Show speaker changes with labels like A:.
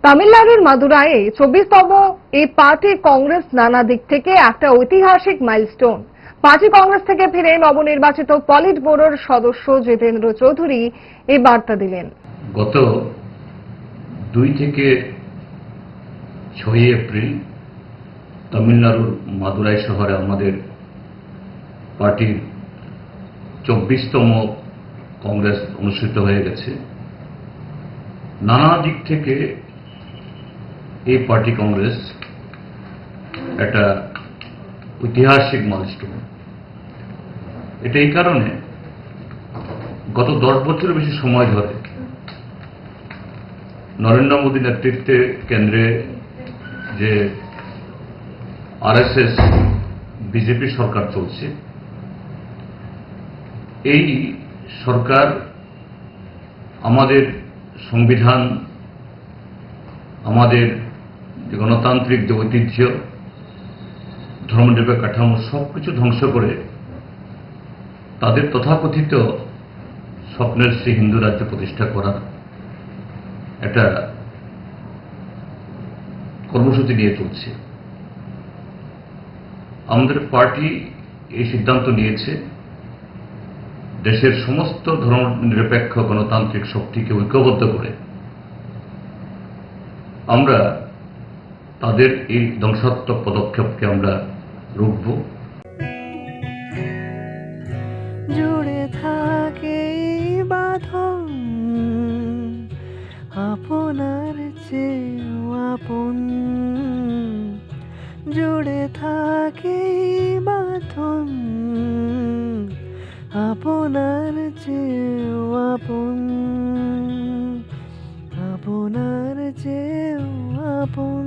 A: তামিলনাড়ুর মাদুরাইয়ে 24তম এই পার্টি কংগ্রেস নানা দিক থেকে একটা ঐতিহাসিক মাইলস্টোন। পার্টি কংগ্রেস থেকে ফিরে নবনির্বাচিত পলিট ব্যুরোর সদস্য জিতেন্দ্র চৌধুরী এই বার্তা দিলেন।
B: গত 2 থেকে 6 এপ্রিল তামিলনাড়ুর মাদুরাই শহরে আমাদের পার্টির 24তম কংগ্রেস অনুষ্ঠিত হয়ে গেছে। নানা দিক থেকে এই পার্টি কংগ্রেস একটা ঐতিহাসিক মাইলস্টোন। এটা এই কারণে গত 10 বছরের বেশি সময় ধরে নরেন্দ্র মোদী নেতৃত্বে কেন্দ্রে যে আরএসএস বিজেপি সরকার চলছে, এই সরকার আমাদের সংবিধান, আমাদের যে গণতান্ত্রিক যে ঐতিহ্য, ধর্মনিরপেক্ষ কাঠামো সবকিছু ধ্বংস করে তাদের তথাকথিত স্বপ্নের শ্রী হিন্দু রাজ্য প্রতিষ্ঠা করার একটা কর্মসূচি নিয়ে চলছে। আমাদের পার্টি এই সিদ্ধান্ত নিয়েছে দেশের সমস্ত ধর্মনিরপেক্ষ গণতান্ত্রিক শক্তিকে ঐক্যবদ্ধ করে আমরা তাদের এই ধ্বংসাত্মক পদক্ষেপকে আমরা রুখব।
C: জুড়ে থাকে বাঁধন আপনার চেয়েও আপন, জুড়ে থাকে বাঁধন আপনার চেয়েও আপন, আপনার চেয়েও আপন।